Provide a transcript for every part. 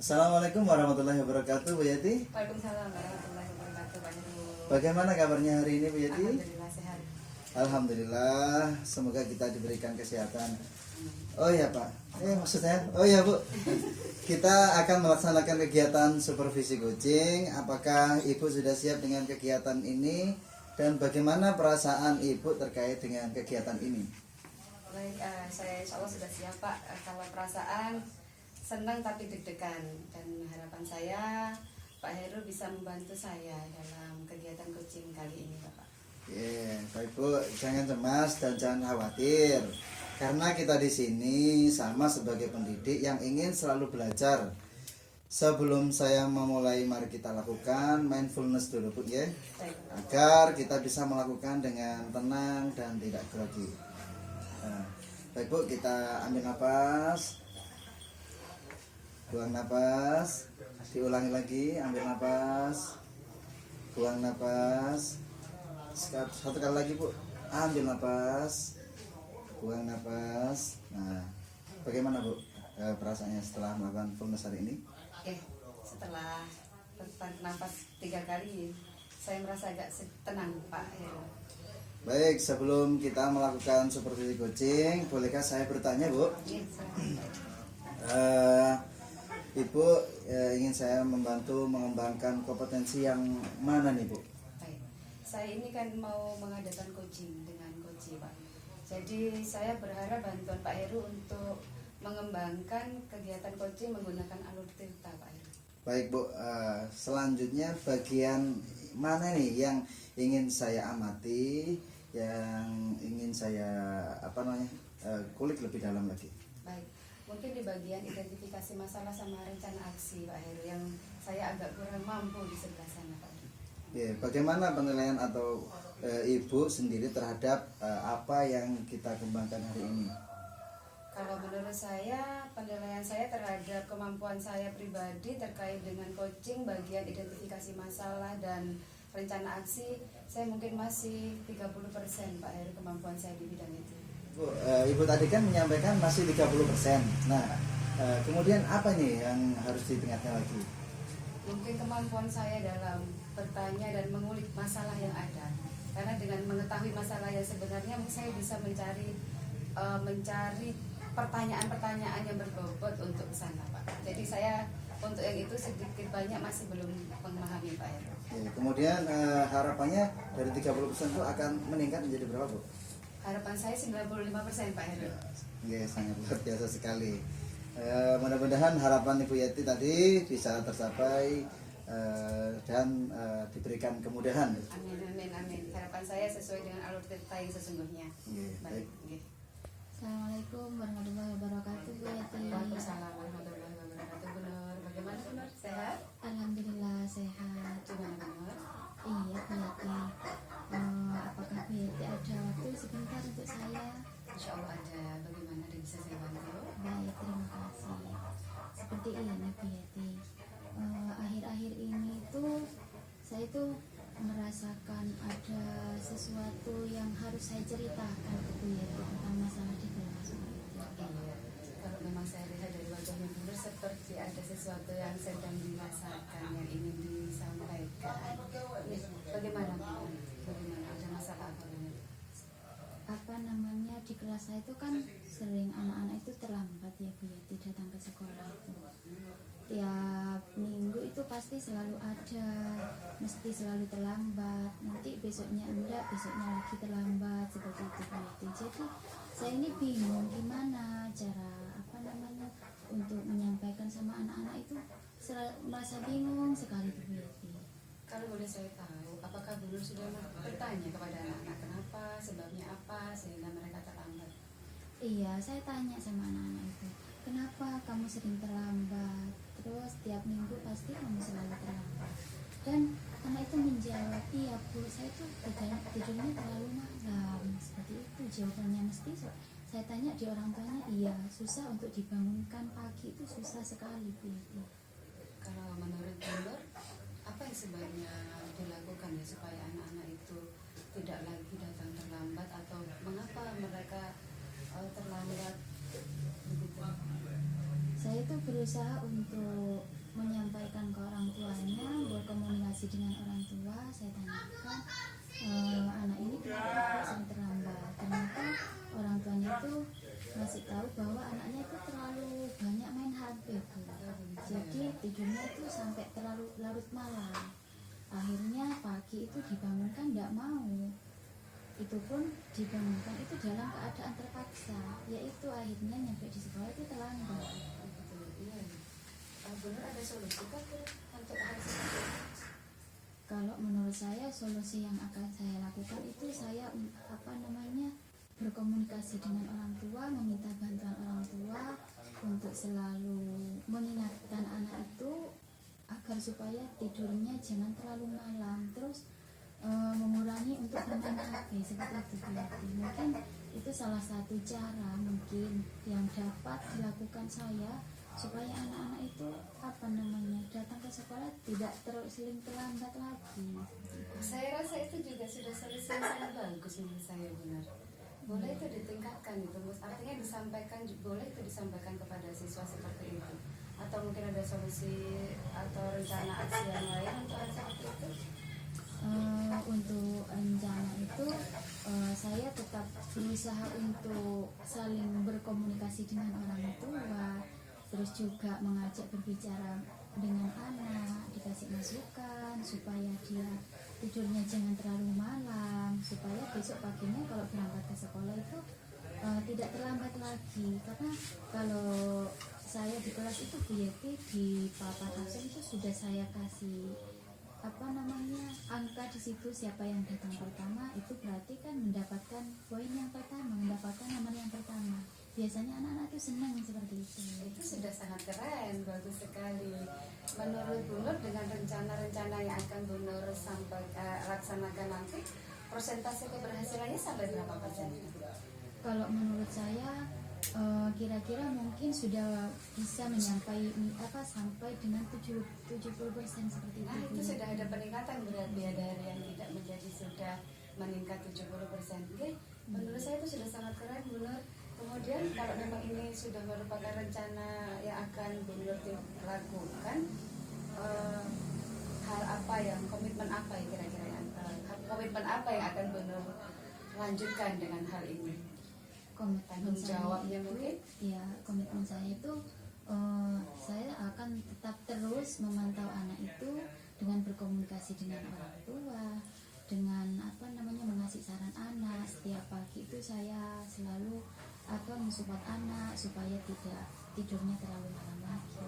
Assalamualaikum warahmatullahi wabarakatuh, Bu Yati. Waalaikumsalam warahmatullahi wabarakatuh, Pak Heru. Bagaimana kabarnya hari ini, Bu Yati? Alhamdulillah sehat. Alhamdulillah, semoga kita diberikan kesehatan. Oh ya Pak, maksudnya, oh ya Bu, kita akan melaksanakan kegiatan supervisi kucing. Apakah Ibu sudah siap dengan kegiatan ini? Dan bagaimana perasaan Ibu terkait dengan kegiatan ini? Baik, saya insya Allah sudah siap Pak. Kalau perasaan senang tapi deg-degan, dan harapan saya Pak Heru bisa membantu saya dalam kegiatan coaching kali ini Bapak. Baik Bu, jangan cemas dan jangan khawatir. Karena kita di sini sama sebagai pendidik yang ingin selalu belajar. Sebelum saya memulai, mari kita lakukan mindfulness dulu Bu ya. Baik. Agar kita bisa melakukan dengan tenang dan tidak grogi. Baik Bu, kita ambil nafas. Buang nafas. Diulangi lagi, ambil nafas. Buang nafas. Satu kali lagi Bu, ambil nafas. Buang nafas. Nah, bagaimana Bu perasaannya setelah melakukan mindfulness hari ini? Oke, setelah nafas 3 kali, saya merasa agak tenang Pak Heru. Baik, sebelum kita melakukan supervisi coaching, bolehkah saya bertanya Bu? Iya, silakan. Ibu ingin saya membantu mengembangkan kompetensi yang mana nih Bu? Baik, saya ini kan mau mengadakan coaching dengan coach Pak. Jadi saya berharap bantuan Pak Heru untuk mengembangkan kegiatan coaching menggunakan alur tirta Pak Heru. Baik Bu, selanjutnya bagian mana nih yang ingin saya amati, yang ingin saya kulik lebih dalam lagi? Baik, mungkin di bagian identifikasi masalah sama rencana aksi Pak Heru yang saya agak kurang mampu di sebelah sana Pak Heru. Bagaimana penilaian atau Ibu sendiri terhadap apa yang kita kembangkan hari ini? Kalau menurut saya, penilaian saya terhadap kemampuan saya pribadi terkait dengan coaching bagian identifikasi masalah dan rencana aksi, saya mungkin masih 30% Pak Heru kemampuan saya di bidang itu. Bu, Ibu tadi kan menyampaikan masih 30%. Nah, kemudian apa nih yang harus ditingkatkan lagi? Mungkin kemampuan saya dalam bertanya dan mengulik masalah yang ada. Karena dengan mengetahui masalah yang sebenarnya, saya bisa mencari pertanyaan-pertanyaan yang berbobot untuk sana Pak. Jadi saya untuk yang itu sedikit banyak masih belum memahami Pak Heru. Kemudian harapannya dari 30% itu akan meningkat menjadi berapa Bu? Harapan saya 95% Pak Heru. Sangat luar biasa sekali. Mudah-mudahan harapan Ibu Yati tadi bisa tercapai dan diberikan kemudahan. Amin, amin, amin. Harapan saya sesuai dengan alur tirta yang sesungguhnya. Baik. Assalamualaikum warahmatullahi wabarakatuh, Bu Yati. Waalaikumsalam warahmatullahi wabarakatuh. Bu Nur, bagaimana Bu Nur? Sehat? Alhamdulillah sehat. Gimana Bu Nur? Iya, Bu Yati. Apakah Bu Yati ada waktu sebentar untuk saya? Insya Allah ada. Bagaimana ada bisa saya bantu? Baik, terima kasih. Seperti ini Bu Yati. Akhir-akhir ini tuh saya tuh merasakan ada sesuatu yang harus saya ceritakan ke Bu Yati tentang masalah di kelas. Iya. Kalau memang saya lihat dari wajahnya Bu Nur seperti ada sesuatu yang sedang dirasakan yang ingin disampaikan. Nih, bagaimana Bu Nur? Bagaimana ada masalah apa Bu Nur? Di kelas saya itu kan sering anak-anak itu terlambat ya Bu Yati datang ke sekolah itu. Tiap minggu itu pasti selalu ada, mesti selalu terlambat, nanti besoknya enggak, besoknya lagi terlambat, seperti itu Bu Yati. Jadi saya ini bingung gimana cara untuk menyampaikan sama anak-anak itu, merasa bingung sekali Bu Yati. Kalau boleh saya tahu, apakah Bu Nur sudah bertanya kepada anak-anak kenapa, sebabnya apa sehingga mereka terlambat? Iya, saya tanya sama anak-anak itu, kenapa kamu sering terlambat? Terus tiap minggu pasti kamu selalu terlambat. Dan anak itu menjawab, iya Bu, saya tuh tidurnya terlalu malam. Seperti itu jawabannya mesti. Saya tanya di orang tuanya, iya susah untuk dibangunkan pagi, itu susah sekali Bu. Kalau menurut Bu Nur, apa yang sebaiknya dilakukan ya supaya anak-anak itu tidak lagi datang terlambat, atau mengapa mereka terlambat begitu? Saya tuh berusaha untuk larut malam. Akhirnya pagi itu dibangunkan tidak mau, itu pun dibangunkan itu dalam keadaan terpaksa, yaitu akhirnya nyampe di sekolah itu terlambat. Betul, iya. Benar ada solusi kah Bu, untuk hal seperti itu? Kalau menurut saya solusi yang akan saya lakukan itu saya berkomunikasi dengan orang tua, meminta bantuan orang tua untuk selalu mengingatkan anak itu agar supaya tidurnya jangan terlalu malam, terus mengurangi untuk bermain HP seperti itu Bu Yati. Mungkin itu salah satu cara mungkin yang dapat dilakukan saya supaya anak-anak itu datang ke sekolah tidak sering terlambat lagi. Saya rasa itu juga sudah solusi yang sangat bagus menurut saya, benar. Boleh itu ditingkatkan itu, artinya disampaikan, boleh itu disampaikan kepada siswa seperti itu. Atau mungkin ada solusi atau rencana aksi yang lain untuk hal seperti itu? Untuk rencana itu saya tetap berusaha untuk saling berkomunikasi dengan orang tua, terus juga mengajak berbicara dengan anak, dikasih masukan supaya dia tidurnya jangan terlalu malam, supaya besok paginya kalau berangkat ke sekolah itu tidak terlambat lagi. Karena kalau saya di kelas itu Bu Yeti, di papan absen itu sudah saya kasih angka di situ, siapa yang datang pertama itu berarti kan mendapatkan poin yang pertama, mendapatkan nomor yang pertama. Biasanya anak-anak itu senang seperti itu. Itu sudah sangat keren, bagus sekali. Menurut Bu Nur, dengan rencana-rencana yang akan Bu Nur sampai laksanakan nanti, persentase keberhasilannya sampai berapa persen? Kalau menurut saya kira-kira mungkin sudah bisa sampai dengan 70% seperti itu. Nah, itu sudah ada peningkatan berarti ya, dari yang tidak menjadi sudah meningkat 70%. Oke, menurut saya itu sudah sangat keren, Bu Nur. Kemudian kalau memang ini sudah merupakan rencana yang akan Bu Nur lakukan, hal apa yang, komitmen apa yang kira-kira komitmen apa yang akan Bu Nur lanjutkan dengan hal ini? Komitmen saya Jawabnya itu, mungkin? ya komitmen saya itu saya akan tetap terus memantau anak itu dengan berkomunikasi dengan orang tua, dengan mengasih saran anak. Setiap pagi itu saya selalu mensupport anak supaya tidak tidurnya terlalu malam lagi.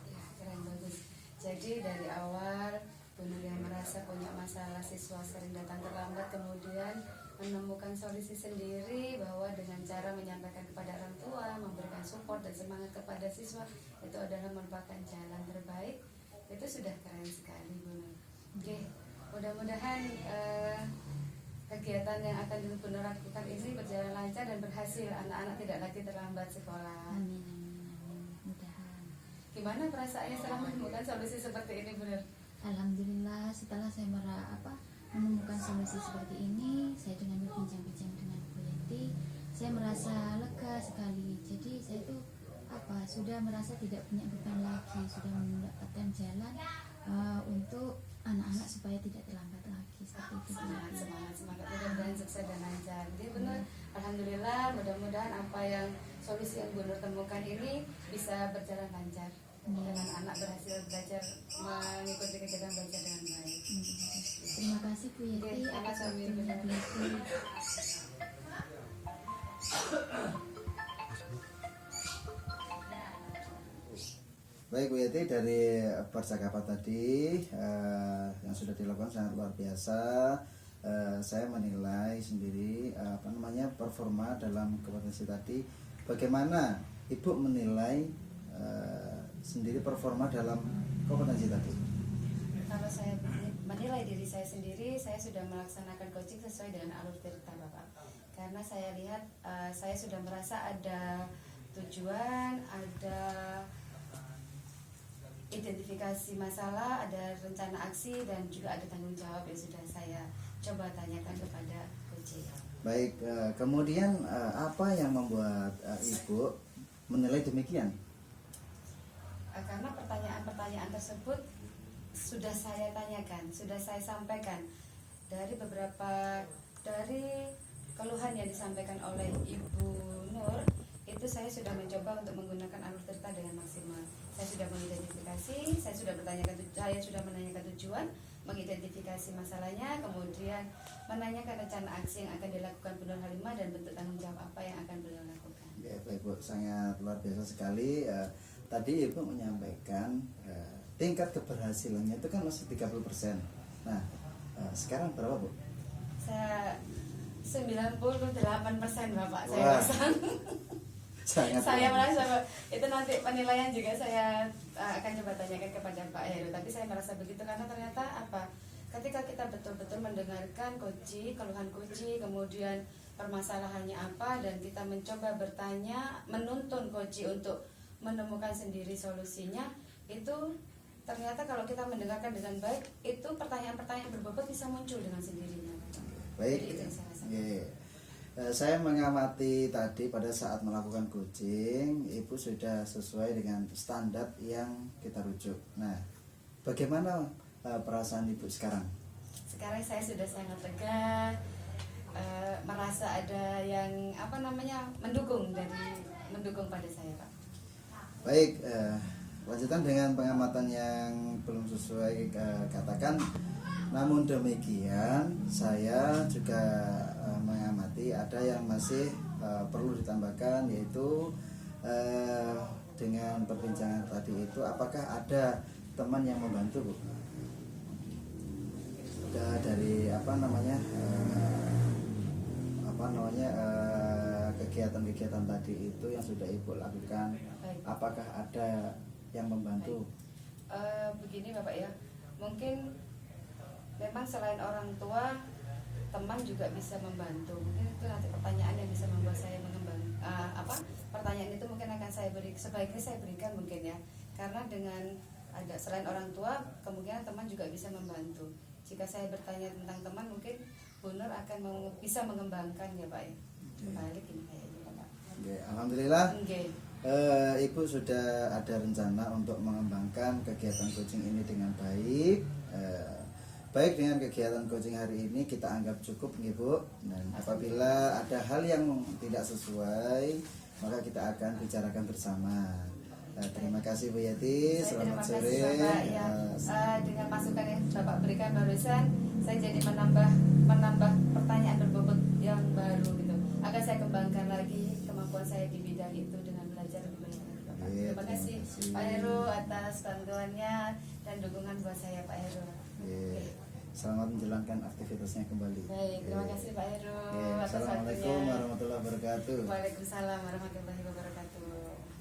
Ya, keren, bagus. Jadi dari awal Bu Nur yang merasa punya masalah siswa sering datang terlambat, kemudian menemukan solusi sendiri bahwa dengan cara menyampaikan kepada orang tua, memberikan support dan semangat kepada siswa, itu adalah merupakan jalan terbaik. Itu sudah keren sekali, Bu Nur. Oke, mudah-mudahan kegiatan yang akan Bu Nur lakukan ini berjalan lancar dan berhasil, anak-anak tidak lagi terlambat sekolah. Amin, amin, amin. Mudahan. Gimana perasaannya setelah menemukan solusi seperti ini, Bu Nur? Alhamdulillah, setelah saya menemukan solusi seperti ini, saya dengan berbincang-bincang dengan Bu Yeti, saya merasa lega sekali. Jadi saya itu sudah merasa tidak punya beban lagi, sudah mendapatkan jalan untuk anak-anak supaya tidak terlambat lagi. Seperti itu. Semangat, mudah-mudahan sukses dan lancar. Jadi benar, alhamdulillah, mudah-mudahan apa yang solusi yang Bu Nur temukan ini bisa berjalan lancar. Dan anak-anak berhasil belajar, mengikuti kegiatan belajar dengan baik. Terima kasih Bu Yeti atas waktunya Bu Yeti. Baik Bu Yeti, dari percakapan tadi yang sudah dilakukan sangat luar biasa. Saya menilai sendiri performa dalam kompetensi tadi. Bagaimana Ibu menilai sendiri performa dalam kompetensi tadi? Kalau saya menilai diri saya sendiri, saya sudah melaksanakan coaching sesuai dengan alur cerita Bapak. Karena saya lihat saya sudah merasa ada tujuan, ada identifikasi masalah, ada rencana aksi, dan juga ada tanggung jawab yang sudah saya coba tanyakan kepada coaching. Baik, kemudian apa yang membuat Ibu menilai demikian? Karena pertanyaan-pertanyaan tersebut sudah saya tanyakan, sudah saya sampaikan dari keluhan yang disampaikan oleh Ibu Nur, itu saya sudah mencoba untuk menggunakan alur cerita dengan maksimal. saya sudah mengidentifikasi, saya sudah menanyakan tujuan, mengidentifikasi masalahnya, kemudian menanyakan rencana aksi yang akan dilakukan Bu Nur Halimah dan bentuk tanggung jawab apa yang akan beliau lakukan. Ya, baik Bu, sangat luar biasa sekali. Tadi Ibu menyampaikan tingkat keberhasilannya itu kan masih 30%. Nah, sekarang berapa Bu? Saya 98% Bapak, saya Wah. pasang. Sangat Saya merasa itu nanti penilaian juga saya akan coba tanyakan kepada Pak Heru, tapi saya merasa begitu karena ternyata apa, ketika kita betul-betul mendengarkan Koji, keluhan Koji, kemudian permasalahannya apa, dan kita mencoba bertanya, menuntun Koji untuk menemukan sendiri solusinya, itu ternyata kalau kita mendengarkan dengan baik, itu pertanyaan-pertanyaan berbobot bisa muncul dengan sendirinya. baik. Jadi itu yang saya rasakan. Ya. Saya mengamati tadi pada saat melakukan coaching, Ibu sudah sesuai dengan standar yang kita rujuk. Nah, bagaimana perasaan Ibu sekarang? Sekarang saya sudah sangat lega, merasa ada yang mendukung pada saya, Pak. Baik, lanjutan dengan pengamatan yang belum sesuai katakan. Namun demikian, saya juga mengamati ada yang masih perlu ditambahkan, yaitu dengan perbincangan tadi itu, apakah ada teman yang membantu Bu? Dari kegiatan-kegiatan tadi itu yang sudah Ibu lakukan, Baik. apakah ada yang membantu? Begini Bapak ya, mungkin memang selain orang tua, teman juga bisa membantu. Mungkin itu nanti pertanyaan yang bisa membuat saya mengembang. Pertanyaan itu mungkin akan sebaiknya saya berikan mungkin ya, karena dengan ada selain orang tua, kemungkinan teman juga bisa membantu. Jika saya bertanya tentang teman, mungkin Bu Nur akan bisa mengembangkan ya Pak ya. Balik ini kayaknya Pak. Oke, alhamdulillah. Oke. Ibu sudah ada rencana untuk mengembangkan kegiatan coaching ini dengan baik. Baik, dengan kegiatan coaching hari ini kita anggap cukup nih Bu. Dan apabila ada hal yang tidak sesuai, maka kita akan bicarakan bersama. Terima kasih Bu Yati, selamat Terima sore. kasih Bapak ya. Dengan masukan yang Bapak berikan barusan, saya jadi menambah pertanyaan berbobot yang baru gitu. Akan saya kembangkan lagi kemampuan saya di bidang itu dengan belajar lebih banyak lagi Bapak. Iya, Terima kasih terima kasih. Pak Heru atas bantuannya dan dukungan buat saya Pak Heru. Oke, selamat menjalankan aktivitasnya kembali. Baik, terima Oke. kasih Pak Heru Oke, atas Assalamualaikum waktunya. warahmatullahi wabarakatuh. Waalaikumsalam warahmatullahi wabarakatuh.